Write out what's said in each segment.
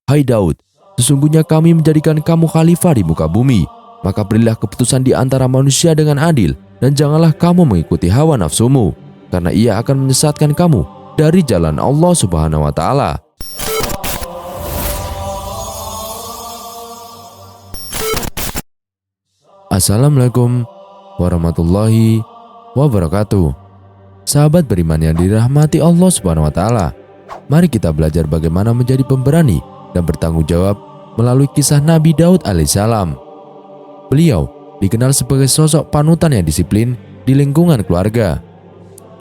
"Hai Daud, sesungguhnya kami menjadikan kamu khalifah di muka bumi. Maka berilah keputusan di antara manusia dengan adil, dan janganlah kamu mengikuti hawa nafsumu, karena ia akan menyesatkan kamu dari jalan Allah Subhanahu wa Ta'ala." Assalamualaikum warahmatullahi wabarakatuh. Sahabat beriman yang dirahmati Allah Subhanahu wa Ta'ala, mari kita belajar bagaimana menjadi pemberani dan bertanggung jawab melalui kisah Nabi Daud alaihissalam. Beliau dikenal sebagai sosok panutan yang disiplin di lingkungan keluarga.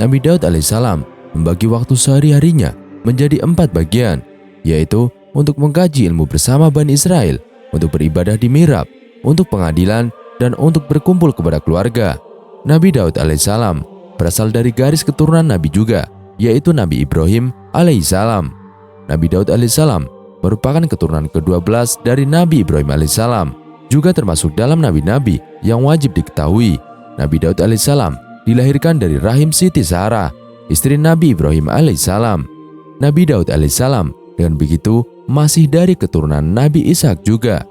Nabi Daud alaihissalam membagi waktu sehari-harinya menjadi 4 bagian, yaitu untuk mengkaji ilmu bersama Bani Israel, untuk beribadah di mihrab, untuk pengadilan, dan untuk berkumpul kepada keluarga. Nabi Daud alaihissalam berasal dari garis keturunan Nabi juga, yaitu Nabi Ibrahim alaihissalam. Nabi Daud alaihissalam merupakan keturunan ke-12 dari Nabi Ibrahim alaihissalam, juga termasuk dalam nabi-nabi yang wajib diketahui. Nabi Daud alaihissalam dilahirkan dari rahim Siti Sarah, istri Nabi Ibrahim alaihissalam. Nabi Daud alaihissalam dengan begitu masih dari keturunan Nabi Ishak juga.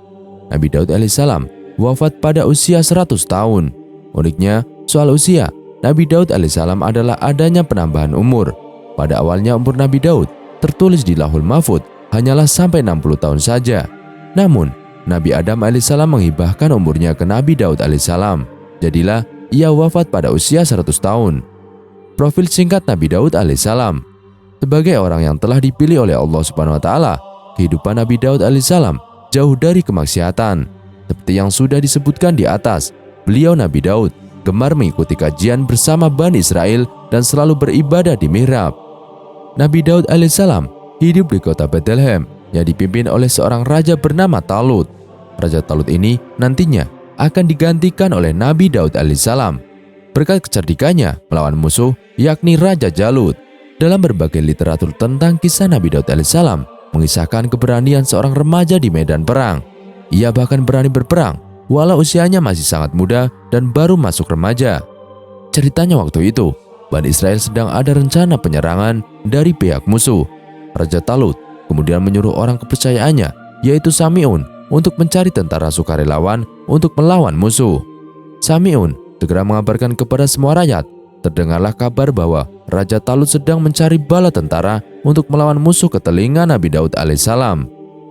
Nabi Daud alaihissalam wafat pada usia 100 tahun. Uniknya, soal usia, Nabi Daud alaihissalam adalah adanya penambahan umur. Pada awalnya umur Nabi Daud tertulis di Lauhul Mahfuz hanyalah sampai 60 tahun saja. Namun, Nabi Adam alaihissalam menghibahkan umurnya ke Nabi Daud alaihissalam. Jadilah ia wafat pada usia 100 tahun. Profil singkat Nabi Daud alaihissalam. Sebagai orang yang telah dipilih oleh Allah Subhanahu wa Ta'ala, kehidupan Nabi Daud alaihissalam jauh dari kemaksiatan. Seperti yang sudah disebutkan di atas, beliau Nabi Daud gemar mengikuti kajian bersama Bani Israel dan selalu beribadah di mihrab. Nabi Daud alaihissalam hidup di kota Bethlehem yang dipimpin oleh seorang raja bernama Talut. Raja Talut ini nantinya akan digantikan oleh Nabi Daud alaihissalam berkat kecerdikannya melawan musuh, yakni Raja Jalut. Dalam berbagai literatur tentang kisah Nabi Daud alaihissalam mengisahkan keberanian seorang remaja di medan perang. Ia bahkan berani berperang walau usianya masih sangat muda dan baru masuk remaja. Ceritanya waktu itu, Bani Israel sedang ada rencana penyerangan dari pihak musuh. Raja Talut kemudian menyuruh orang kepercayaannya, yaitu Sami'un, untuk mencari tentara sukarelawan untuk melawan musuh. Sami'un segera mengabarkan kepada semua rakyat. Terdengarlah kabar bahwa Raja Talut sedang mencari bala tentara untuk melawan musuh ke telinga Nabi Daud alaihissalam.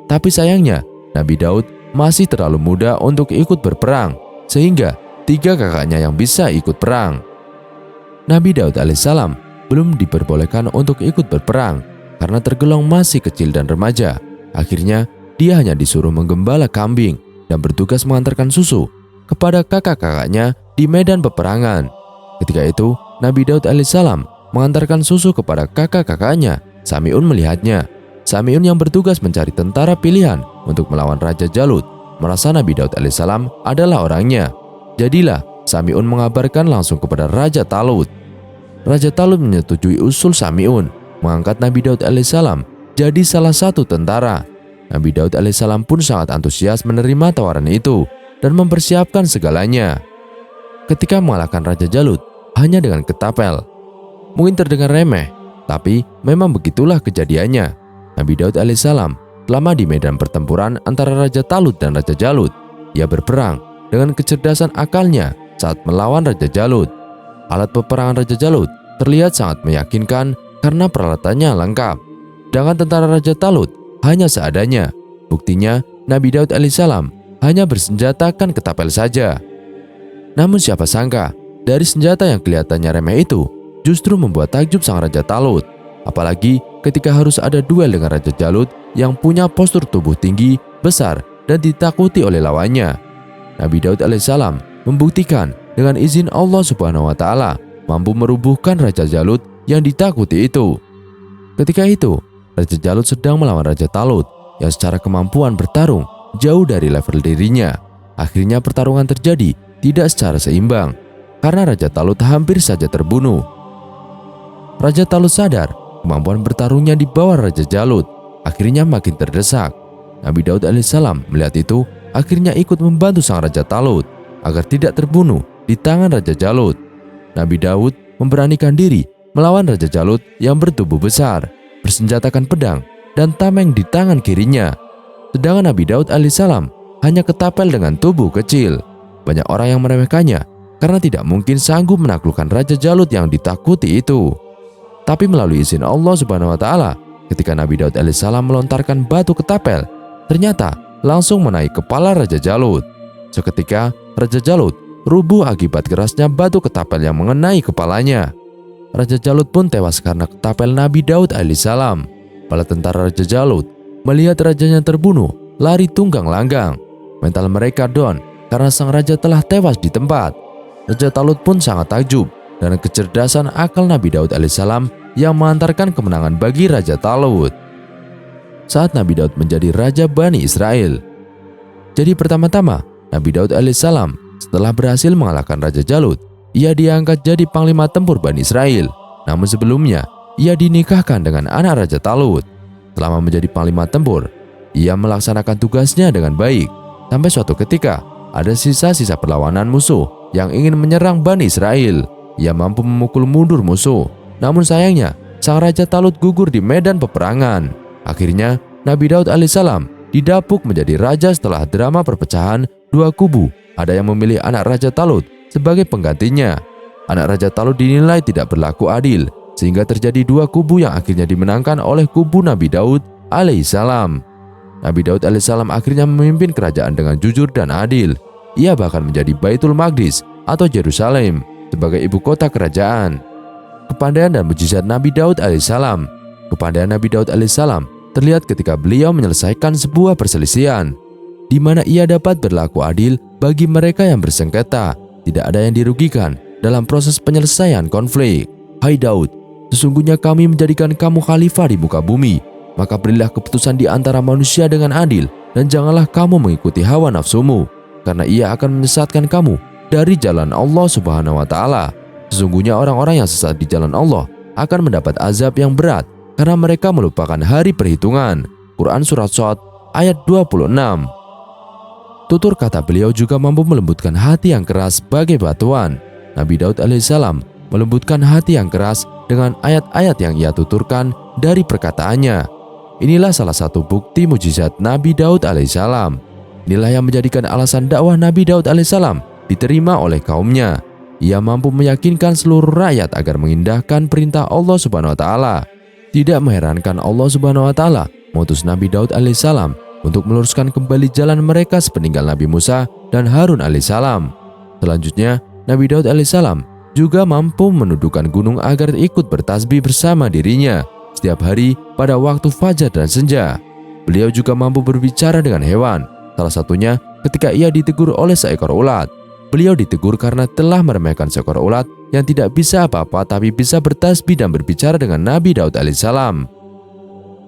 Tapi sayangnya, Nabi Daud masih terlalu muda untuk ikut berperang, sehingga 3 kakaknya yang bisa ikut perang. Nabi Daud alaihissalam belum diperbolehkan untuk ikut berperang karena tergolong masih kecil dan remaja. Akhirnya, dia hanya disuruh menggembala kambing dan bertugas mengantarkan susu kepada kakak-kakaknya di medan peperangan. Ketika itu, Nabi Daud alaihissalam mengantarkan susu kepada kakak-kakaknya. Sami'un melihatnya. Sami'un yang bertugas mencari tentara pilihan untuk melawan Raja Jalut merasa Nabi Daud alaihissalam adalah orangnya. Jadilah Sami'un mengabarkan langsung kepada Raja Talut. Raja Talut menyetujui usul Sami'un mengangkat Nabi Daud alaihissalam jadi salah satu tentara. Nabi Daud alaihissalam pun sangat antusias menerima tawaran itu dan mempersiapkan segalanya. Ketika mengalahkan Raja Jalut hanya dengan ketapel. Mungkin terdengar remeh, tapi memang begitulah kejadiannya. Nabi Daud alaihissalam lama di medan pertempuran antara Raja Talut dan Raja Jalut. Ia berperang dengan kecerdasan akalnya saat melawan Raja Jalut. Alat peperangan Raja Jalut terlihat sangat meyakinkan karena peralatannya lengkap. Sedangkan tentara Raja Talut hanya seadanya. Buktinya, Nabi Daud alaihissalam hanya bersenjatakan ketapel saja. Namun siapa sangka, dari senjata yang kelihatannya remeh itu justru membuat takjub sang Raja Talut. Apalagi ketika harus ada duel dengan Raja Jalut yang punya postur tubuh tinggi, besar, dan ditakuti oleh lawannya. Nabi Daud alaihissalam membuktikan dengan izin Allah Subhanahu wa Ta'ala mampu merubuhkan Raja Jalut yang ditakuti itu. Ketika itu, Raja Jalut sedang melawan Raja Talut yang secara kemampuan bertarung jauh dari level dirinya. Akhirnya pertarungan terjadi tidak secara seimbang karena Raja Talut hampir saja terbunuh. Raja Talut sadar kemampuan bertarungnya di bawah Raja Jalut, akhirnya makin terdesak. Nabi Daud alaihissalam melihat itu, akhirnya ikut membantu sang Raja Talut agar tidak terbunuh di tangan Raja Jalut. Nabi Daud memberanikan diri melawan Raja Jalut yang bertubuh besar, bersenjatakan pedang dan tameng di tangan kirinya. Sedangkan Nabi Daud alaihissalam hanya ketapel dengan tubuh kecil. Banyak orang yang meremehkannya karena tidak mungkin sanggup menaklukkan Raja Jalut yang ditakuti itu. Tapi melalui izin Allah Subhanahu wa Ta'ala, ketika Nabi Daud alaihissalam melontarkan batu ketapel, ternyata langsung menaik kepala Raja Jalut. Seketika Raja Jalut rubuh akibat kerasnya batu ketapel yang mengenai kepalanya. Raja Jalut pun tewas karena ketapel Nabi Daud alaihissalam. Para tentara Raja Jalut melihat rajanya terbunuh, lari tunggang langgang. Mental mereka down karena sang raja telah tewas di tempat. Raja Talut pun sangat takjub dengan kecerdasan akal Nabi Daud alaihissalam yang mengantarkan kemenangan bagi Raja Talut. Saat Nabi Daud menjadi Raja Bani Israel. Jadi pertama-tama Nabi Daud alaihissalam setelah berhasil mengalahkan Raja Jalut, ia diangkat jadi Panglima Tempur Bani Israel. Namun sebelumnya, ia dinikahkan dengan anak Raja Talut. Selama menjadi Panglima Tempur, ia melaksanakan tugasnya dengan baik. Sampai suatu ketika, ada sisa-sisa perlawanan musuh yang ingin menyerang Bani Israel. Ia mampu memukul mundur musuh. Namun sayangnya, sang Raja Talut gugur di medan peperangan. Akhirnya, Nabi Daud alaihissalam didapuk menjadi raja setelah drama perpecahan dua kubu. Ada yang memilih anak Raja Talut sebagai penggantinya. Anak Raja Talut dinilai tidak berlaku adil, sehingga terjadi dua kubu yang akhirnya dimenangkan oleh kubu Nabi Daud alaihissalam. Nabi Daud alaihissalam akhirnya memimpin kerajaan dengan jujur dan adil. Ia bahkan menjadi Baitul Maqdis atau Yerusalem sebagai ibu kota kerajaan. Kepandaian dan mujizat Nabi Daud alaihissalam. Kepandaian Nabi Daud alaihissalam terlihat ketika beliau menyelesaikan sebuah perselisihan, di mana ia dapat berlaku adil bagi mereka yang bersengketa. Tidak ada yang dirugikan dalam proses penyelesaian konflik. Hai Daud, sesungguhnya kami menjadikan kamu khalifah di muka bumi. Maka berilah keputusan di antara manusia dengan adil, dan janganlah kamu mengikuti hawa nafsumu, karena ia akan menyesatkan kamu dari jalan Allah Subhanahu wa Ta'ala. Sesungguhnya orang-orang yang sesat di jalan Allah akan mendapat azab yang berat karena mereka melupakan hari perhitungan. Quran Surat Shad ayat 26. Tutur kata beliau juga mampu melembutkan hati yang keras bagai batuan. Nabi Daud alaihissalam melembutkan hati yang keras dengan ayat-ayat yang ia tuturkan dari perkataannya. Inilah salah satu bukti mujizat Nabi Daud alaihissalam. Inilah yang menjadikan alasan dakwah Nabi Daud alaihissalam diterima oleh kaumnya. Ia mampu meyakinkan seluruh rakyat agar mengindahkan perintah Allah Subhanahu wa Ta'ala. Tidak mengherankan Allah Subhanahu wa Ta'ala mengutus Nabi Daud alaihissalam untuk meluruskan kembali jalan mereka sepeninggal Nabi Musa dan Harun alaihissalam. Selanjutnya, Nabi Daud alaihissalam juga mampu menundukkan gunung agar ikut bertasbih bersama dirinya setiap hari pada waktu fajar dan senja. Beliau juga mampu berbicara dengan hewan, salah satunya ketika ia ditegur oleh seekor ulat. Beliau ditegur karena telah meremehkan seekor ulat yang tidak bisa apa-apa tapi bisa bertasbih dan berbicara dengan Nabi Daud alaihissalam.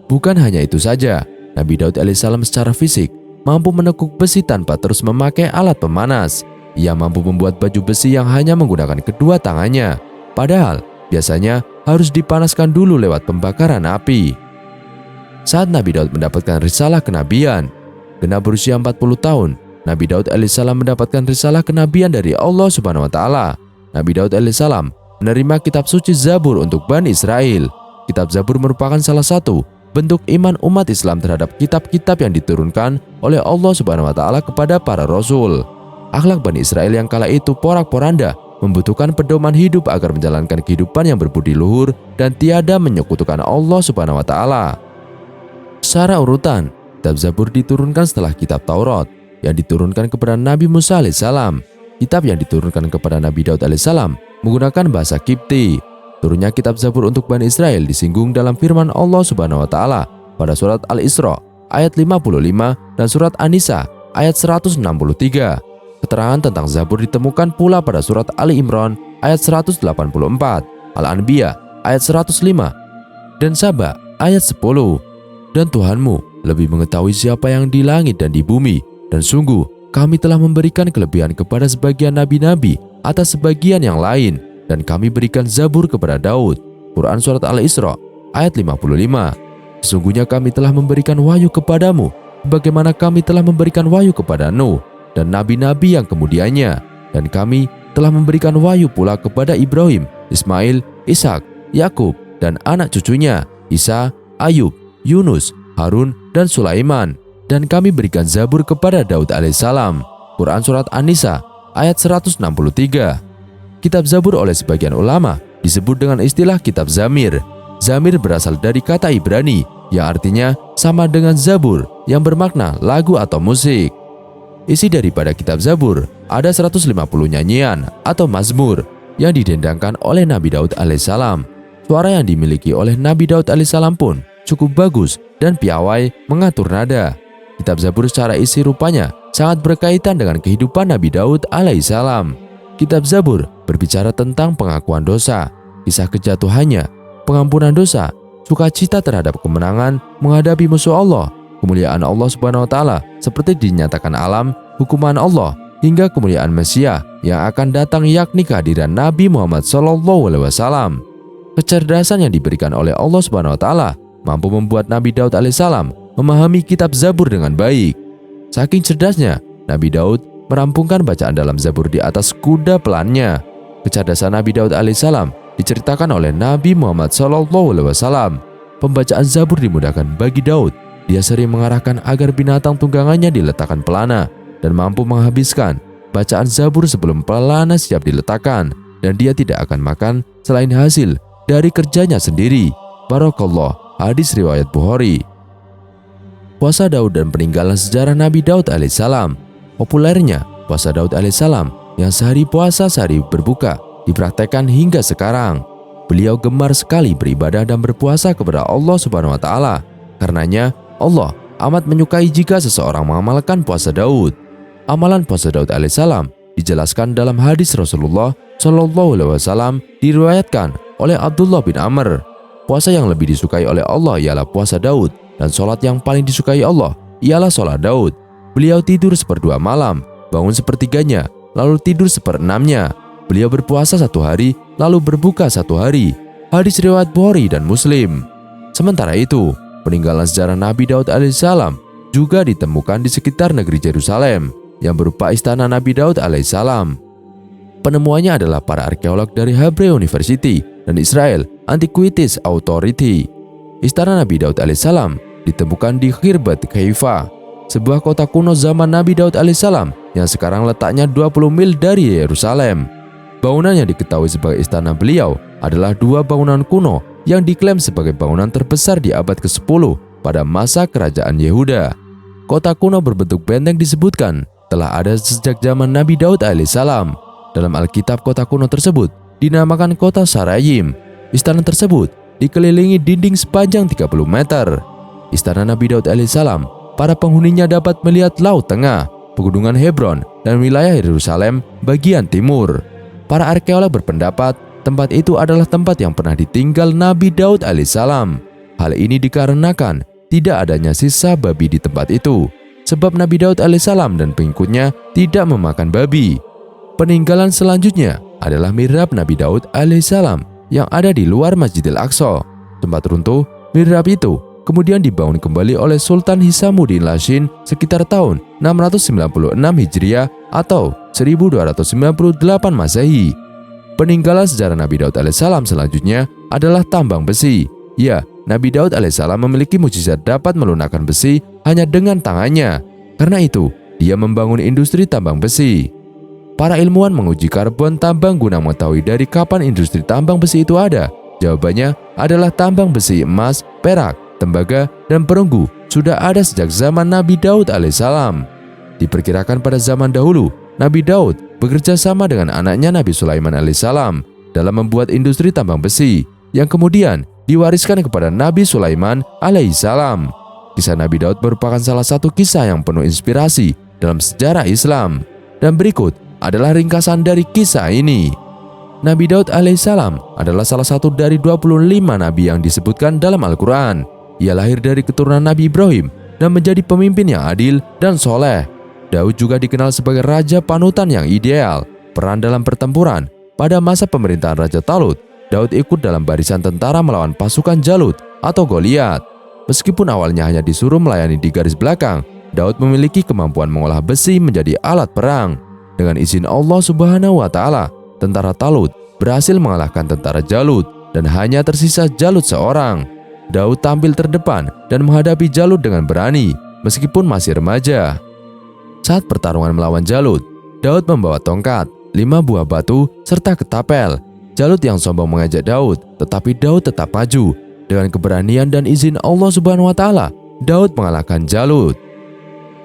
Bukan hanya itu saja, Nabi Daud alaihissalam secara fisik mampu menekuk besi tanpa terus memakai alat pemanas. Ia mampu membuat baju besi yang hanya menggunakan kedua tangannya, padahal biasanya harus dipanaskan dulu lewat pembakaran api. Saat Nabi Daud mendapatkan risalah kenabian, genap berusia 40 tahun, Nabi Daud alaihissalam mendapatkan risalah kenabian dari Allah Subhanahu wa Ta'ala. Nabi Daud alaihissalam menerima kitab suci Zabur untuk Bani Israel. Kitab Zabur merupakan salah satu bentuk iman umat Islam terhadap kitab-kitab yang diturunkan oleh Allah Subhanahu wa Ta'ala kepada para rasul. Akhlak Bani Israel yang kala itu porak-poranda membutuhkan pedoman hidup agar menjalankan kehidupan yang berbudi luhur dan tiada menyekutukan Allah Subhanahu wa Ta'ala. Secara urutan, kitab Zabur diturunkan setelah kitab Taurat yang diturunkan kepada Nabi Musa alaihissalam. Kitab yang diturunkan kepada Nabi Daud alaihissalam menggunakan bahasa Kipti. Turunnya kitab Zabur untuk Bani Israel disinggung dalam firman Allah Subhanahu wa Ta'ala pada surat Al-Isra ayat 55 dan surat An-Nisa ayat 163. Keterangan tentang Zabur ditemukan pula pada surat Ali Imran ayat 184, Al-Anbiya ayat 105, dan Saba ayat 10. Dan Tuhanmu lebih mengetahui siapa yang di langit dan di bumi, dan sungguh kami telah memberikan kelebihan kepada sebagian nabi-nabi atas sebagian yang lain, dan kami berikan Zabur kepada Daud. Quran Surat Al-Isra ayat 55. Sesungguhnya kami telah memberikan wahyu kepadamu, sebagaimana kami telah memberikan wahyu kepada Nuh dan nabi-nabi yang kemudiannya, dan kami telah memberikan wahyu pula kepada Ibrahim, Ismail, Ishak, Yakub, dan anak cucunya, Isa, Ayub, Yunus, Harun, dan Sulaiman. Dan kami berikan Zabur kepada Daud alaihissalam. Quran Surat An-Nisa ayat 163. Kitab Zabur oleh sebagian ulama disebut dengan istilah kitab Zamir. Zamir berasal dari kata Ibrani yang artinya sama dengan Zabur yang bermakna lagu atau musik. Isi daripada kitab Zabur ada 150 nyanyian atau mazmur yang didendangkan oleh Nabi Daud alaihissalam. Suara yang dimiliki oleh Nabi Daud alaihissalam pun cukup bagus dan piawai mengatur nada. Kitab Zabur secara isi rupanya sangat berkaitan dengan kehidupan Nabi Daud alaihissalam. Kitab Zabur berbicara tentang pengakuan dosa, kisah kejatuhannya, pengampunan dosa, sukacita terhadap kemenangan menghadapi musuh Allah, kemuliaan Allah Subhanahu wa taala seperti dinyatakan alam, hukuman Allah, hingga kemuliaan Mesias yang akan datang, yakni kehadiran Nabi Muhammad SAW. Kecerdasan yang diberikan oleh Allah Subhanahu wa taala mampu membuat Nabi Daud alaihissalam memahami kitab Zabur dengan baik. Saking cerdasnya, Nabi Daud merampungkan bacaan dalam Zabur di atas kuda pelannya. Kecerdasan Nabi Daud alaihissalam diceritakan oleh Nabi Muhammad SAW. Pembacaan Zabur dimudahkan bagi Daud. Dia sering mengarahkan agar binatang tunggangannya diletakkan pelana dan mampu menghabiskan bacaan Zabur sebelum pelana siap diletakkan, dan dia tidak akan makan selain hasil dari kerjanya sendiri. Barakallah. Hadis riwayat Bukhari. Puasa Daud dan peninggalan sejarah Nabi Daud alaihissalam. Populernya puasa Daud alaihissalam yang sehari puasa sehari berbuka dipraktekkan hingga sekarang. Beliau gemar sekali beribadah dan berpuasa kepada Allah Subhanahu wa taala. Karenanya Allah amat menyukai jika seseorang mengamalkan puasa Daud. Amalan puasa Daud alaihissalam dijelaskan dalam hadis Rasulullah SAW, diriwayatkan oleh Abdullah bin Amr. Puasa yang lebih disukai oleh Allah ialah puasa Daud, dan sholat yang paling disukai Allah ialah sholat Daud. Beliau tidur seperdua malam, bangun sepertiganya, lalu tidur seperenamnya. Beliau berpuasa 1 hari, lalu berbuka 1 hari. Hadis riwayat Bukhari dan Muslim. Sementara itu, peninggalan sejarah Nabi Daud alaihissalam juga ditemukan di sekitar negeri Yerusalem yang berupa istana Nabi Daud alaihissalam. Penemuannya adalah para arkeolog dari Hebrew University dan Israel Antiquities Authority. Istana Nabi Daud alaihissalam ditemukan di Khirbat Haifa, sebuah kota kuno zaman Nabi Daud alaihissalam yang sekarang letaknya 20 mil dari Yerusalem. Bangunan yang diketahui sebagai istana beliau adalah 2 bangunan kuno yang diklaim sebagai bangunan terbesar di abad ke-10 pada masa kerajaan Yehuda. Kota kuno berbentuk benteng disebutkan telah ada sejak zaman Nabi Daud alaihissalam. Dalam Alkitab, kota kuno tersebut dinamakan kota Sarayim. Istana tersebut dikelilingi dinding sepanjang 30 meter. Istana Nabi Daud alaihissalam, para penghuninya dapat melihat Laut Tengah, pegunungan Hebron, dan wilayah Yerusalem bagian timur. Para arkeolog berpendapat tempat itu adalah tempat yang pernah ditinggal Nabi Daud alaihissalam. Hal ini dikarenakan tidak adanya sisa babi di tempat itu, sebab Nabi Daud alaihissalam dan pengikutnya tidak memakan babi. Peninggalan selanjutnya adalah mihrab Nabi Daud alaihissalam yang ada di luar Masjidil Aqsa. Tempat runtuh mihrab itu kemudian dibangun kembali oleh Sultan Hisamuddin Lashin sekitar tahun 696 Hijriah atau 1298 Masehi. Peninggalan sejarah Nabi Daud alaihissalam selanjutnya adalah tambang besi. Ya, Nabi Daud alaihissalam memiliki mukjizat dapat melunakkan besi hanya dengan tangannya. Karena itu, dia membangun industri tambang besi. Para ilmuwan menguji karbon tambang guna mengetahui dari kapan industri tambang besi itu ada. Jawabannya adalah tambang besi emas, perak, tembaga, dan perunggu sudah ada sejak zaman Nabi Daud alaihissalam. Diperkirakan pada zaman dahulu, Nabi Daud bekerja sama dengan anaknya Nabi Sulaiman alaihissalam dalam membuat industri tambang besi yang kemudian diwariskan kepada Nabi Sulaiman alaihissalam. Kisah Nabi Daud merupakan salah satu kisah yang penuh inspirasi dalam sejarah Islam. Dan berikut adalah ringkasan dari kisah ini. Nabi Daud alaihissalam adalah salah satu dari 25 nabi yang disebutkan dalam Al-Quran. Ia lahir dari keturunan Nabi Ibrahim dan menjadi pemimpin yang adil dan soleh. Daud juga dikenal sebagai raja panutan yang ideal. Peran dalam pertempuran pada masa pemerintahan Raja Talut, Daud ikut dalam barisan tentara melawan pasukan Jalut atau Goliat. Meskipun awalnya hanya disuruh melayani di garis belakang, Daud memiliki kemampuan mengolah besi menjadi alat perang. Dengan izin Allah Subhanahu wa taala, tentara Talut berhasil mengalahkan tentara Jalut dan hanya tersisa Jalut seorang. Daud tampil terdepan dan menghadapi Jalut dengan berani. meskipun masih remaja. Saat pertarungan melawan Jalut, Daud membawa tongkat, 5 buah batu, serta ketapel. Jalut yang sombong mengajak Daud, tetapi Daud tetap maju. Dengan keberanian dan izin Allah Subhanahu wa Ta'ala, Daud mengalahkan Jalut.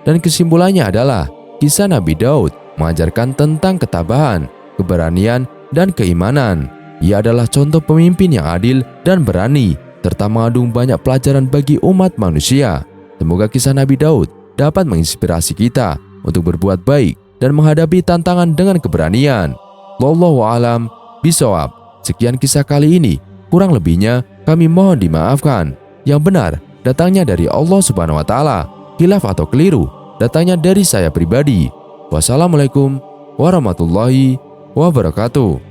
Dan kesimpulannya adalah kisah Nabi Daud mengajarkan tentang ketabahan, keberanian, dan keimanan. Ia adalah contoh pemimpin yang adil dan berani, serta mengandung banyak pelajaran bagi umat manusia. Semoga kisah Nabi Daud dapat menginspirasi kita untuk berbuat baik dan menghadapi tantangan dengan keberanian. Wallahu a'lam bishawab. Sekian kisah kali ini, kurang lebihnya kami mohon dimaafkan. Yang benar datangnya dari Allah Subhanahu wa Ta'ala, khilaf atau keliru datangnya dari saya pribadi. Wassalamualaikum warahmatullahi wabarakatuh.